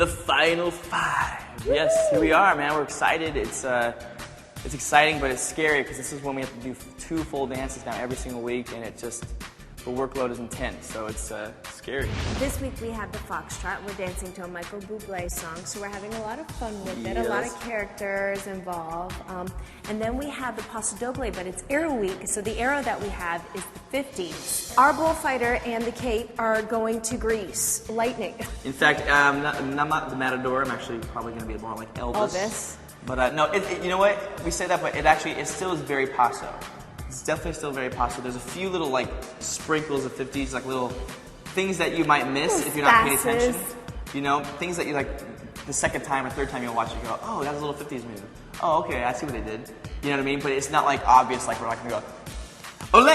The final five. Yes, here we are, man. We're excited. It's exciting, but it's scary because this is when we have to do 2 full dances now every single week, and the workload is intense, so it's scary. This week we have the Foxtrot. We're dancing to a Michael Bublé song, so we're having a lot of fun with it. Yes. A lot of characters involved. And then we have the Paso Doble, but it's Arrow Week, so the arrow that we have is the 50s. Our bullfighter and the Cape are going to Greece. Lightning. In fact, I'm not the Matador. I'm actually probably going to be more like Elvis. Elvis. But no, you know what? We say that, but it still is very Paso. It's definitely still very Paso. There's a few little like sprinkles of 50s, like little things that you might miss if you're not paying attention. You know, things that you like the second time or third time you'll watch it, you go, oh, that's a little 50s move. Oh, okay, I see what they did. You know what I mean? But it's not like obvious, like we're not gonna go, ole!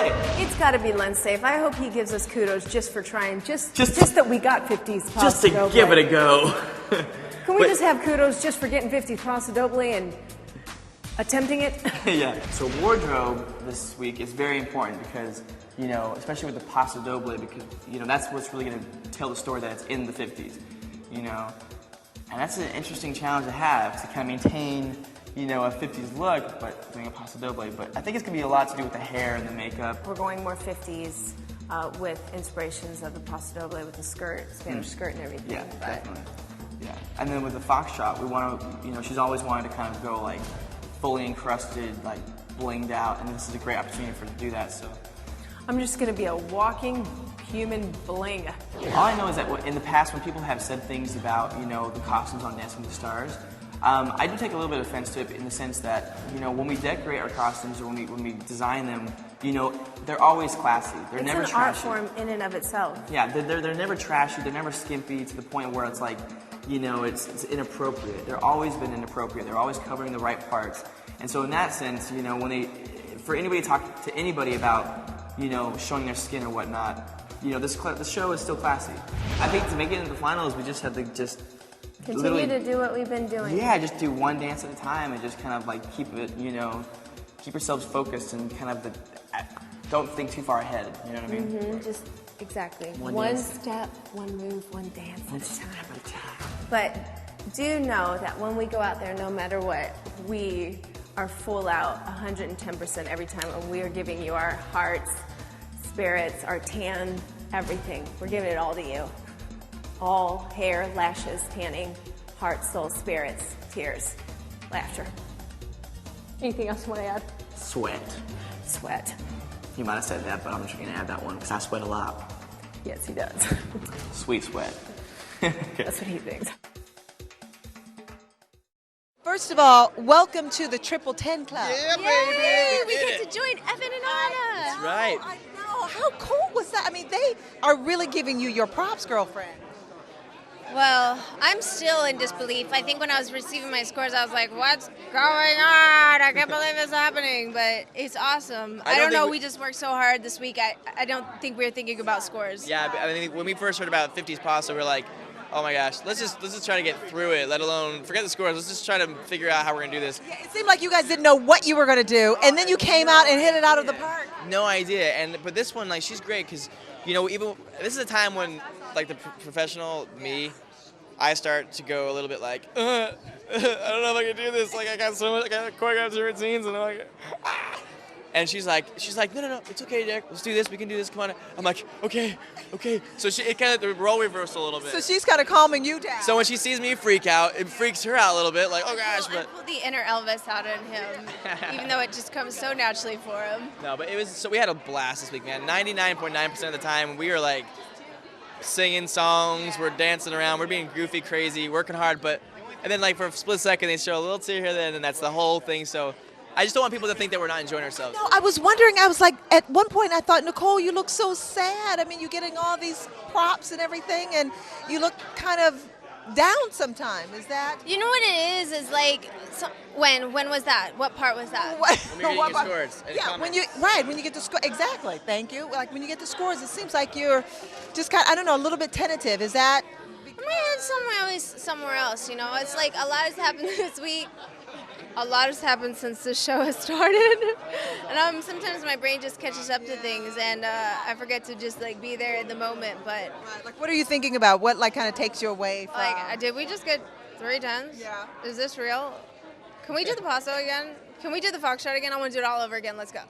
It's got to be Len Safe. I hope he gives us kudos just for trying, just that we got 50s Paso just to Doble. give it a go. Can we just have kudos just for getting 50s Paso Doble and attempting it? Yeah. So wardrobe this week is very important because, you know, especially with the Paso Doble, because, you know, that's what's really going to tell the story that it's in the 50s, you know. And that's an interesting challenge to have, to kind of maintain, you know, a 50s look, but doing a Paso Doble. But I think it's going to be a lot to do with the hair and the makeup. We're going more 50s with inspirations of the Paso Doble with the skirt, Spanish skirt and everything. Yeah, definitely. Yeah. And then with the Foxtrot, we want to, you know, she's always wanted to kind of go like fully encrusted, like blinged out, and this is a great opportunity for her to do that. So I'm just going to be a walking human bling. all I know is that in the past, when people have said things about, you know, the costumes on Dancing with the Stars, I do take a little bit of offense to it in the sense that, you know, when we decorate our costumes or when we design them, you know, they're always classy. They're never It's an trashy. art form in and of itself. Yeah, they're never trashy. They're never skimpy to the point where it's like, you know, it's inappropriate. They're always been inappropriate. They're always covering the right parts. And so in that sense, you know, for anybody to talk to anybody about, you know, showing their skin or whatnot, you know, this show is still classy. I think to make it into the finals, we just have to Continue to do what we've been doing. Yeah, just do one dance at a time and just kind of like keep it, you know, keep yourselves focused and kind of don't think too far ahead. You know what I mean? Mm-hmm, just exactly. One step, one move, one dance at a time. But do know that when we go out there, no matter what, we are full out 110% every time, and we are giving you our hearts, spirits, our tan, everything. We're giving it all to you. All hair, lashes, tanning, heart, soul, spirits, tears, laughter. Anything else you want to add? Sweat. Sweat. You might have said that, but I'm just going to add that one because I sweat a lot. Yes, he does. Sweet sweat. That's what he thinks. First of all, welcome to the Triple 10 Club. Yeah, Yay! baby. We get to join Evan and Anna. That's right. I know. How cool was that? I mean, they are really giving you your props, girlfriend. Well, I'm still in disbelief. I think when I was receiving my scores, I was like, what's going on? I can't believe it's happening, but it's awesome. I don't know, we just worked so hard this week. I don't think we were thinking about scores. Yeah, I mean, when we first heard about 50s Paso, we were like, oh my gosh, let's just try to get through it, let alone forget the scores. Let's just try to figure out how we're going to do this. Yeah, it seemed like you guys didn't know what you were going to do, and then you came out and hit it out of the park. No idea. But this one, like, she's great because, you know, even this is a time when, like, the professional me, I start to go a little bit like, I don't know if I can do this. Like, I got choreographed routines, and I'm like, ah. And she's like, no, it's okay, Derek. Let's do this. We can do this. Come on. I'm like, okay. So it kind of the role reversal a little bit. So she's kind of calming you down. So when she sees me freak out, it freaks her out a little bit. Like, oh gosh, I pulled the inner Elvis out in him, even though it just comes so naturally for him. No, but we had a blast this week, man. 99.9% of the time, we were like singing songs, we're dancing around, we're being goofy, crazy, working hard, and then like for a split second, they show a little tear here, then, and that's the whole thing. So I just don't want people to think that we're not enjoying ourselves. No, I was wondering, I was like, at one point I thought, Nicole, you look so sad. I mean, you're getting all these props and everything, and you look kind of down sometime. Is that? You know what it is like, when was that? What part was that? When you're getting your scores. Yeah, when you get the score, exactly, thank you. Like when you get the scores, it seems like you're just kind of, I don't know, a little bit tentative. Is that? My head's somewhere else, you know. It's like a lot has happened this week. A lot has happened since the show has started, and sometimes my brain just catches up to things, and I forget to just like be there in the moment. But Like, what are you thinking about? What like kind of takes you away from? like, did we just get 3 tens? Yeah. Is this real? Can we do the paso again? Can we do the foxtrot again? I want to do it all over again. Let's go.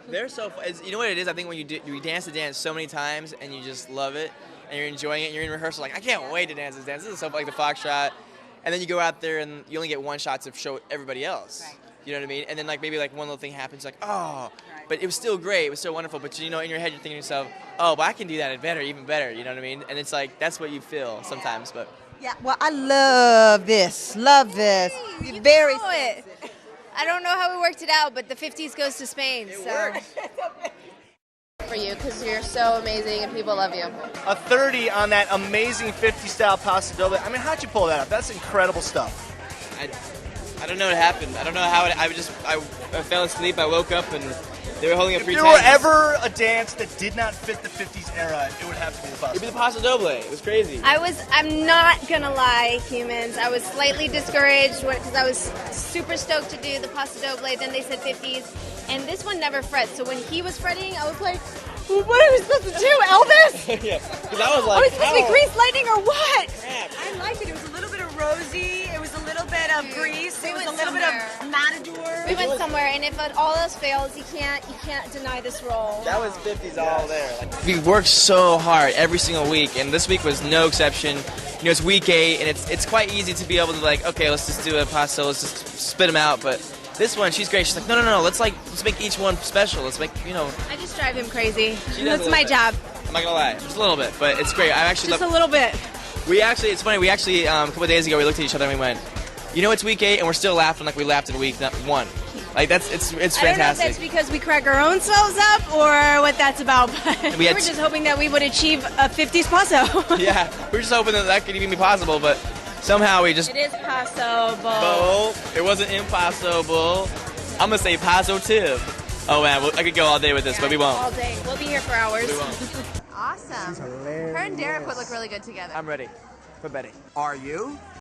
They're so you know what it is? I think when you dance the dance so many times and you just love it and you're enjoying it and you're in rehearsal like, I can't wait to dance this dance. This is so like the foxtrot. And then you go out there and you only get one shot to show everybody else. Right. You know what I mean? And then like maybe like one little thing happens like, oh, but it was still great. It was so wonderful. But you know, in your head you're thinking to yourself, oh, but I can do that better, even better. You know what I mean? And it's like that's what you feel sometimes. But Yeah, well, I love this. Love this. You Very know it. I don't know how we worked it out, but the 50s goes to Spain. For you, because you're so amazing and people love you. A 30 on that amazing 50 style paso doble. I mean, how'd you pull that up? That's incredible stuff. I don't know what happened. I don't know how I fell asleep. I woke up and they were holding up If 3 there were ever a dance that did not fit the 50s era, it would have to be the paso. It'd be the paso doble. It was crazy. I'm not gonna lie, humans. I was slightly discouraged because I was super stoked to do the paso doble. Then they said 50s, and this one never frets. So when he was fretting, I was like, well, what are we supposed to do, Elvis? Yeah, because I was like, Are we supposed to be grease lightning or what? crap. I liked it. It was a little bit of rosy. It was a little bit of grease. It was a little bit of matador. We went somewhere, and if all else fails, you can't deny this role. That was 50s all there. Like, we worked so hard every single week, and this week was no exception. You know, it's week 8, and it's quite easy to be able to like, okay, let's just do a paso, let's just spit them out. But this one, she's great. She's like, no, let's make each one special. Let's make, you know. I just drive him crazy. She does That's a my little bit. job. I'm not gonna lie, just a little bit, but it's great. I actually Just love. a little bit. It's funny. We actually a couple of days ago we looked at each other and we went, you know, it's week 8, and we're still laughing like we laughed in week 1. Like it's I don't know if fantastic. that's because we crack our own selves up or what that's about, but we had were just hoping that we would achieve a 50s paso. Yeah, we're just hoping that could even be possible, but somehow we just. It is paso, It wasn't impossible. I'm gonna say positive. Oh man, I could go all day with this, but we won't. All day. We'll be here for hours. We won't. Awesome. Her and Derek would look really good together. I'm ready for Betty. Are you?